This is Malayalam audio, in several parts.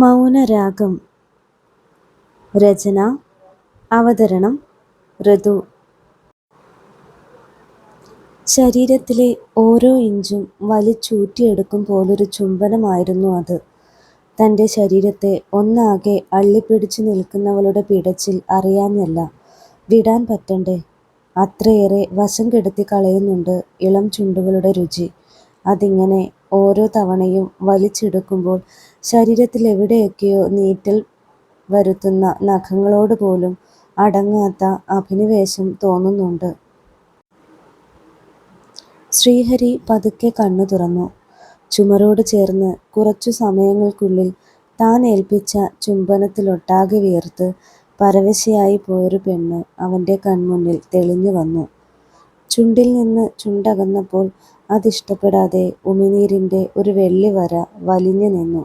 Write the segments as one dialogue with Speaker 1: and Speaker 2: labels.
Speaker 1: മൗനരാഗം. രചന, അവതരണം ഋതു. ശരീരത്തിലെ ഓരോ ഇഞ്ചും വലിച്ചൂറ്റിയെടുക്കും പോലൊരു ചുംബനമായിരുന്നു അത്. തൻ്റെ ശരീരത്തെ ഒന്നാകെ അള്ളിപ്പിടിച്ചു നിൽക്കുന്നവളുടെ പിടച്ചിൽ അറിയാഞ്ഞല്ല. വിടാൻ പറ്റണ്ടേ? അത്രയേറെ വശം കെടുത്തി കളയുന്നുണ്ട് ഇളം ചുണ്ടുകളുടെ രുചി. അതിങ്ങനെ ഓരോ തവണയും വലിച്ചെടുക്കുമ്പോൾ ശരീരത്തിലെവിടെയൊക്കെയോ നീറ്റൽ വരുത്തുന്ന നഖങ്ങളോട് പോലും അടങ്ങാത്ത അഭിനിവേശം തോന്നുന്നുണ്ട്. ശ്രീഹരി പതുക്കെ കണ്ണു തുറന്നു. ചുമരോട് ചേർന്ന് കുറച്ചു സമയങ്ങൾക്കുള്ളിൽ താൻ ഏൽപ്പിച്ച ചുംബനത്തിലൊട്ടാകെ വിയർത്ത് പരവശയായി പോയൊരു പെണ്ണ് അവൻ്റെ കൺമുന്നിൽ തെളിഞ്ഞു വന്നു. ചുണ്ടിൽ നിന്ന് ചുണ്ടകന്നപ്പോൾ അതിഷ്ടപ്പെടാതെ ഉമിനീരിൻ്റെ ഒരു വെള്ളിവര വലിഞ്ഞു നിന്നു.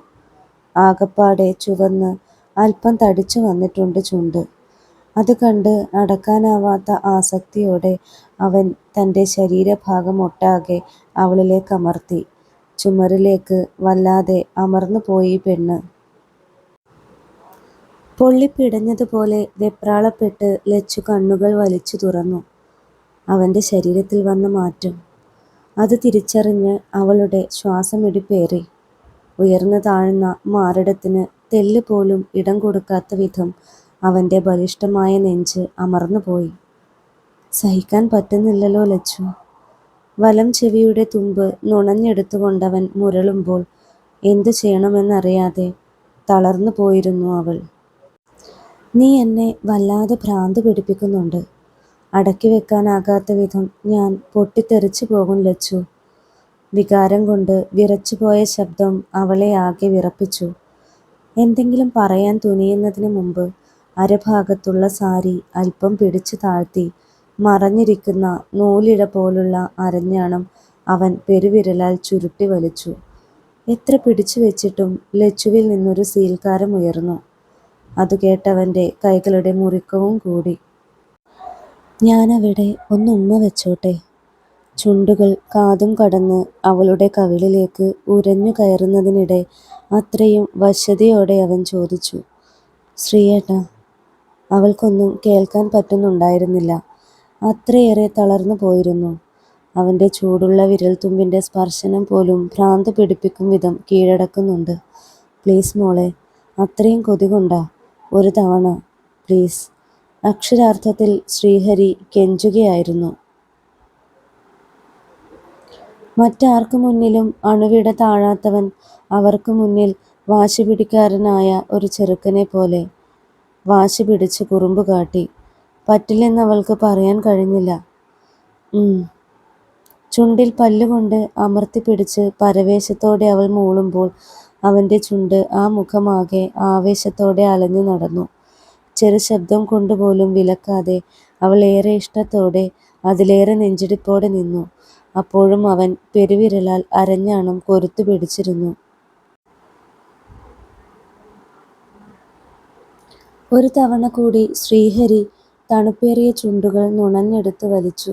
Speaker 1: ആകപ്പാടെ ചുവന്ന് അല്പം തടിച്ചു വന്നിട്ടുണ്ട് ചുണ്ട്. അത് കണ്ട് അടക്കാനാവാത്ത ആസക്തിയോടെ അവൻ തൻ്റെ ശരീരഭാഗമൊട്ടാകെ അവളിലേക്കമർത്തി. ചുമരിലേക്ക് വല്ലാതെ അമർന്നു പോയി പെണ്ണ്. പൊള്ളിപ്പിടഞ്ഞതുപോലെ വെപ്രാളപ്പെട്ട് ലച്ചു കണ്ണുകൾ വലിച്ചു തുറന്നു. അവൻ്റെ ശരീരത്തിൽ വന്ന മാറ്റം അത് തിരിച്ചറിഞ്ഞ് അവളുടെ ശ്വാസമിടിപ്പേറി. ഉയർന്നു താഴ്ന്ന മാറിടത്തിന് തെല്ല് പോലും ഇടം കൊടുക്കാത്ത വിധം അവൻ്റെ ബലിഷ്ഠമായ നെഞ്ച് അമർന്നുപോയി. സഹിക്കാൻ പറ്റുന്നില്ലല്ലോ ലച്ചു. വലം ചെവിയുടെ തുമ്പ് നുണഞ്ഞെടുത്തുകൊണ്ടവൻ മുരളുമ്പോൾ എന്തു ചെയ്യണമെന്നറിയാതെ തളർന്നു പോയിരുന്നു അവൾ. നീ എന്നെ വല്ലാതെ ഭ്രാന്ത് പിടിപ്പിക്കുന്നുണ്ട്. അടക്കി വെക്കാനാകാത്ത വിധം ഞാൻ പൊട്ടിത്തെറിച്ചു പോകും ലച്ചു. വികാരം കൊണ്ട് വിറച്ചുപോയ ശബ്ദം അവളെ ആകെ വിറപ്പിച്ചു. എന്തെങ്കിലും പറയാൻ തുനിയുന്നതിന് മുമ്പ് അരഭാഗത്തുള്ള സാരി അല്പം പിടിച്ചു താഴ്ത്തി മറഞ്ഞിരിക്കുന്ന നൂലിഴ പോലുള്ള അരഞ്ഞാണം അവൻ പെരുവിരലാൽ ചുരുട്ടി വലിച്ചു. എത്ര പിടിച്ചു വെച്ചിട്ടും ലച്ചുവിൽ നിന്നൊരു സീൽക്കാരം ഉയർന്നു. അതു കേട്ടവൻ്റെ കൈകളുടെ മുറുക്കവും കൂടി. ഞാനവിടെ ഒന്നുമ്മ വെച്ചോട്ടെ? ചുണ്ടുകൾ കാതും കടന്ന് അവളുടെ കവിളിലേക്ക് ഉരഞ്ഞു കയറുന്നതിനിടെ അത്രയും വശ്യതയോടെ അവൻ ചോദിച്ചു. ശ്രീയേട്ടാ. അവൾക്കൊന്നും കേൾക്കാൻ പറ്റുന്നുണ്ടായിരുന്നില്ല. അത്രയേറെ തളർന്നു പോയിരുന്നു. അവൻ്റെ ചൂടുള്ള വിരൽത്തുമ്പിൻ്റെ സ്പർശനം പോലും ഭ്രാന്ത് പിടിപ്പിക്കും വിധം കീഴടക്കുന്നുണ്ട്. പ്ലീസ് മോളെ, അത്രയും കൊതി കൊണ്ടാ. ഒരു തവണ പ്ലീസ്. അക്ഷരാർത്ഥത്തിൽ ശ്രീഹരി കെഞ്ചുകയായിരുന്നു. മറ്റാർക്കു മുന്നിലും അണുവിട താഴാത്തവൻ അവർക്ക് മുന്നിൽ വാശിപിടിക്കാരനായ ഒരു ചെറുക്കനെ പോലെ വാശി പിടിച്ച് കുറുമ്പ് കാട്ടി. പറ്റില്ലെന്നവൾക്ക് പറയാൻ കഴിഞ്ഞില്ല. ചുണ്ടിൽ പല്ലുകൊണ്ട് അമർത്തിപ്പിടിച്ച് പരവേശത്തോടെ അവൾ മൂളുമ്പോൾ അവൻ്റെ ചുണ്ട് ആ മുഖമാകെ ആവേശത്തോടെ അലഞ്ഞു നടന്നു. ചെറു ശബ്ദം കൊണ്ടുപോലും വിലക്കാതെ അവൾ ഏറെ ഇഷ്ടത്തോടെ അതിലേറെ നെഞ്ചിടിപ്പോടെ നിന്നു. അപ്പോഴും അവൻ പെരുവിരലാൽ അരഞ്ഞാണം കൊരുത്തു പിടിച്ചിരുന്നു. ഒരു തവണ കൂടി ശ്രീഹരി തണുപ്പേറിയ ചുണ്ടുകൾ നുണഞ്ഞെടുത്ത് വലിച്ചു.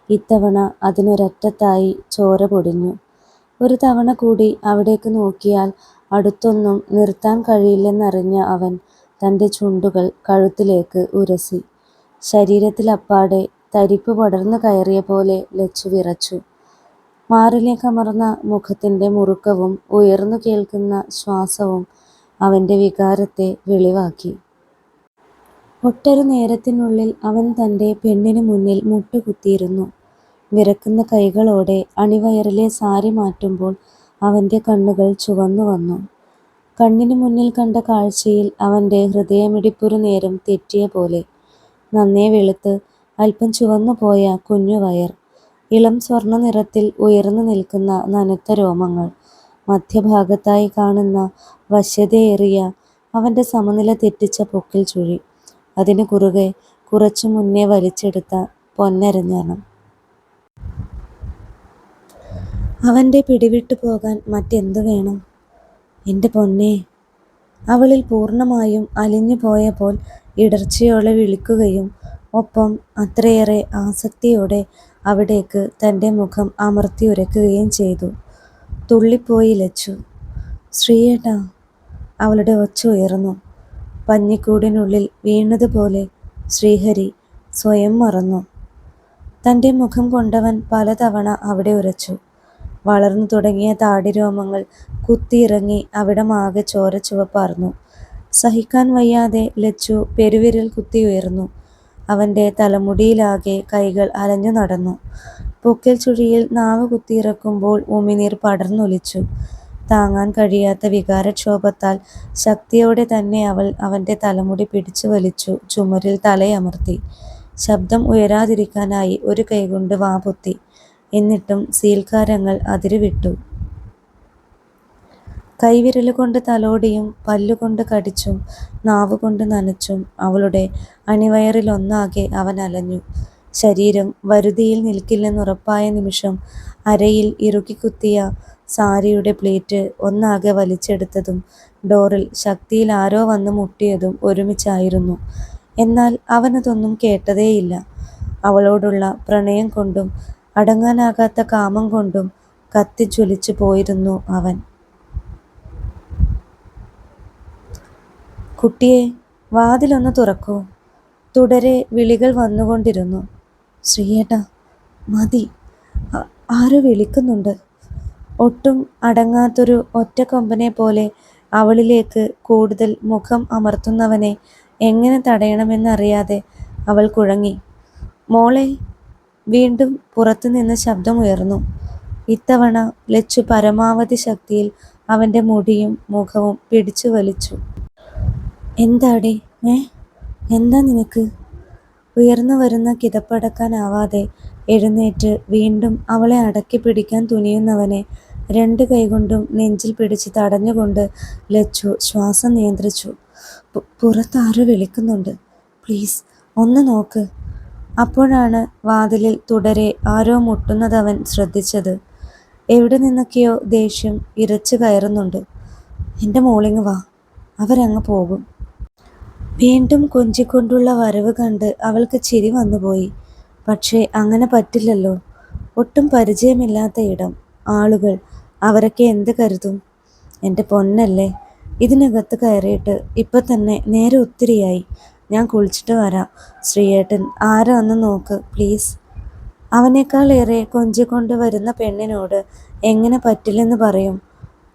Speaker 1: ഇത്തവണ അതിനൊരറ്റത്തായി ചോര പൊടിഞ്ഞു. ഒരു തവണ കൂടി അവിടേക്ക് നോക്കിയാൽ അടുത്തൊന്നും നിർത്താൻ കഴിയില്ലെന്നറിഞ്ഞ അവൻ തൻ്റെ ചുണ്ടുകൾ കഴുത്തിലേക്ക് ഉരസി. ശരീരത്തിലപ്പാടെ തരിപ്പ് പടർന്നു കയറിയ പോലെ ലച്ചു വിറച്ചു. മാറിലേക്കമർന്ന മുഖത്തിൻ്റെ മുറുക്കവും ഉയർന്നു കേൾക്കുന്ന ശ്വാസവും അവൻ്റെ വികാരത്തെ വെളിവാക്കി. ഒട്ടൊരു നേരത്തിനുള്ളിൽ അവൻ തൻ്റെ പെണ്ണിനു മുന്നിൽ മുട്ടുകുത്തിയിരുന്നു. വിറക്കുന്ന കൈകളോടെ അണിവയറിലെ സാരി മാറ്റുമ്പോൾ അവൻ്റെ കണ്ണുകൾ ചുവന്നു വന്നു. കണ്ണിനു മുന്നിൽ കണ്ട കാഴ്ചയിൽ അവൻ്റെ ഹൃദയമിടിപ്പൊരു നേരം തെറ്റിയ പോലെ. നന്നേ വെളുത്ത് അല്പം ചുവന്നു പോയ കുഞ്ഞുവയർ, ഇളം സ്വർണ്ണ നിറത്തിൽ ഉയർന്നു നിൽക്കുന്ന നനുത്ത രോമങ്ങൾ, മധ്യഭാഗത്തായി കാണുന്ന വശ്യതയേറിയ അവൻ്റെ സമനില തെറ്റിച്ച പൊക്കിൽ ചുഴി, അതിനു കുറുകെ കുറച്ചു മുന്നേ വലിച്ചെടുത്ത പൊന്നരഞ്ഞാണം. അവൻ്റെ പിടിവിട്ടു പോകാൻ മറ്റെന്തു വേണം? എൻ്റെ പൊന്നേ. അവളിൽ പൂർണ്ണമായും അലിഞ്ഞു പോയപ്പോൾ ഇടർച്ചയോടെ വിളിക്കുകയും ഒപ്പം അത്രയേറെ ആസക്തിയോടെ അവിടേക്ക് തൻ്റെ മുഖം അമർത്തി ഉരയ്ക്കുകയും ചെയ്തു. തുള്ളിപ്പോയി ലച്ചു. ശ്രീയേട്ടാ. അവളുടെ ഒച്ച ഉയർന്നു. പഞ്ഞിക്കൂടിനുള്ളിൽ വീണതുപോലെ ശ്രീഹരി സ്വയം മറന്നു. തൻ്റെ മുഖം കൊണ്ടവൻ പലതവണ അവിടെ ഉരച്ചു. വളർന്നു തുടങ്ങിയ താടിരോമങ്ങൾ കുത്തിയിറങ്ങി അവിടമാകെ ചോരച്ചുവപ്പാർന്നു. സഹിക്കാൻ വയ്യാതെ ലച്ചു പെരുവിരൽ കുത്തിയുയർന്നു. അവൻ്റെ തലമുടിയിലാകെ കൈകൾ അലഞ്ഞു നടന്നു. പൊക്കിൽ ചുഴിയിൽ നാവ് കുത്തിയിറക്കുമ്പോൾ ഉമിനീർ പടർന്നൊലിച്ചു. താങ്ങാൻ കഴിയാത്ത വികാരക്ഷോഭത്താൽ ശക്തിയോടെ തന്നെ അവൾ അവൻ്റെ തലമുടി പിടിച്ചു വലിച്ചു ചുമരിൽ തലയമർത്തി. ശബ്ദം ഉയരാതിരിക്കാനായി ഒരു കൈകൊണ്ട് വാ പൊത്തി. എന്നിട്ടും സീൽക്കാരങ്ങൾ അതിരുവിട്ടു. കൈവിരലുകൊണ്ട് തലോടിയും പല്ലുകൊണ്ട് കടിച്ചും നാവുകൊണ്ട് നനച്ചും അവളുടെ അണിവയറിലൊന്നാകെ അവൻ അലഞ്ഞു. ശരീരം വരുതിയിൽ നിൽക്കില്ലെന്നുറപ്പായ നിമിഷം അരയിൽ ഇറുകിക്കുത്തിയ സാരിയുടെ പ്ലേറ്റ് ഒന്നാകെ വലിച്ചെടുത്തതും ഡോറിൽ ശക്തിയിൽ ആരോ വന്ന് മുട്ടിയതും ഒരുമിച്ചായിരുന്നു. എന്നാൽ അവനതൊന്നും കേട്ടതേയില്ല. അവളോടുള്ള പ്രണയം കൊണ്ടും അടങ്ങാനാകാത്ത കാമം കൊണ്ടും കത്തിജ്വലിച്ചു പോയിരുന്നു അവൻ. കുട്ടിയെ, വാതിലൊന്ന് തുറക്കൂ. തുടരെ വിളികൾ വന്നുകൊണ്ടിരുന്നു. ശ്രീയേട്ടാ, മതി, ആരോ വിളിക്കുന്നുണ്ട്. ഒട്ടും അടങ്ങാത്തൊരു ഒറ്റക്കൊമ്പനെ പോലെ അവളിലേക്ക് കൂടുതൽ മുഖം അമർത്തുന്നവനെ എങ്ങനെ തടയണമെന്നറിയാതെ അവൾ കുഴങ്ങി. മോളെ! വീണ്ടും പുറത്തുനിന്ന് ശബ്ദമുയർന്നു. ഇത്തവണ ലച്ചു പരമാവധി ശക്തിയിൽ അവൻ്റെ മുടിയും മുഖവും പിടിച്ചു വലിച്ചു. എന്താടി? എന്താ നിനക്ക്? ഉയർന്നു വരുന്ന കിതപ്പടക്കാനാവാതെ എഴുന്നേറ്റ് വീണ്ടും അവളെ അടക്കി പിടിക്കാൻ തുനിയുന്നവനെ രണ്ട് കൈകൊണ്ടും നെഞ്ചിൽ പിടിച്ച് തടഞ്ഞുകൊണ്ട് ലച്ചു ശ്വാസം നിയന്ത്രിച്ചു. പുറത്താരോ വിളിക്കുന്നുണ്ട്. പ്ലീസ് ഒന്ന് നോക്ക്. അപ്പോഴാണ് വാതിലിൽ തുടരെ ആരോ മുട്ടുന്നതവൻ ശ്രദ്ധിച്ചത്. എവിടെ നിന്നൊക്കെയോ ദേഷ്യം ഇരച്ചു കയറുന്നുണ്ട്. എൻ്റെ മോളിങ് വാ, അവരങ്ങ് പോകും. വീണ്ടും കൊഞ്ചിക്കൊണ്ടുള്ള വരവ് കണ്ട് അവൾക്ക് ചിരി വന്നുപോയി. പക്ഷേ അങ്ങനെ പറ്റില്ലല്ലോ. ഒട്ടും പരിചയമില്ലാത്ത ഇടം, ആളുകൾ, അവരൊക്കെ എന്ത് കരുതും? എൻ്റെ പൊന്നല്ലേ, ഇതിനകത്ത് കയറിയിട്ട് ഇപ്പം തന്നെ നേരെ ഒത്തിരിയായി. ഞാൻ കുളിച്ചിട്ട് വരാം. ശ്രീയേട്ടൻ ആരാ ഒന്ന് നോക്ക് പ്ലീസ്. അവനേക്കാളേറെ കൊഞ്ചിക്കൊണ്ട് വരുന്ന പെണ്ണിനോട് എങ്ങനെ പറ്റില്ലെന്ന് പറയും?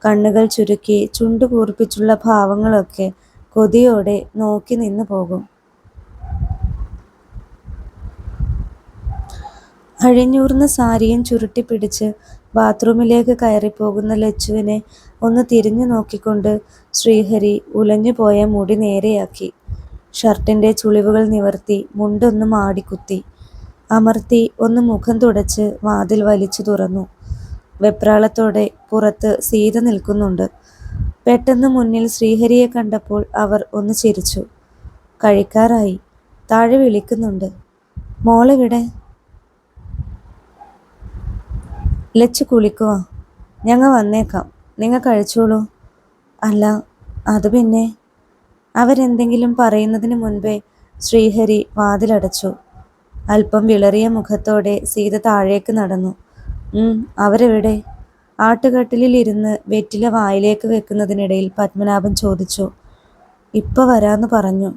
Speaker 1: കണ്ണുകൾ ചുരുക്കി ചുണ്ടു കൂർപ്പിച്ചുള്ള ഭാവങ്ങളൊക്കെ കൊതിയോടെ നോക്കി നിന്നു പോകും. അഴിഞ്ഞൂർന്ന സാരിയും ചുരുട്ടിപ്പിടിച്ച് ബാത്റൂമിലേക്ക് കയറിപ്പോകുന്ന ലച്ചുവിനെ ഒന്ന് തിരിഞ്ഞു നോക്കിക്കൊണ്ട് ശ്രീഹരി ഉലഞ്ഞുപോയ മുടി നേരെയാക്കി. ഷർട്ടിൻ്റെ ചുളിവുകൾ നിവർത്തി മുണ്ടൊന്ന് മാടിക്കുത്തി. അമർത്തി ഒന്ന് മുഖം തുടച്ച് വാതിൽ വലിച്ചു തുറന്നു. വെപ്രാളത്തോടെ പുറത്ത് സീത നിൽക്കുന്നുണ്ട്. പെട്ടെന്ന് മുന്നിൽ ശ്രീഹരിയെ കണ്ടപ്പോൾ അവർ ഒന്ന് ചിരിച്ചു. കഴിക്കാറായി, താഴെ വിളിക്കുന്നുണ്ട്. മോളെവിടെ? ലച്ചു കുളിക്കുവാ. ഞങ്ങൾ വന്നേക്കാം, നിങ്ങൾ കഴിച്ചോളൂ. അല്ല, അത് പിന്നെ. അവരെന്തെങ്കിലും പറയുന്നതിന് മുൻപേ ശ്രീഹരി വാതിലടച്ചു. അല്പം വിളറിയ മുഖത്തോടെ സീത താഴേക്ക് നടന്നു. അവരെവിടെ? ആട്ടുകട്ടിലിൽ ഇരുന്ന് വെറ്റില വായിലേക്ക് വെക്കുന്നതിനിടയിൽ പത്മനാഭൻ ചോദിച്ചു. ഇപ്പം വരാമെന്ന് പറഞ്ഞു.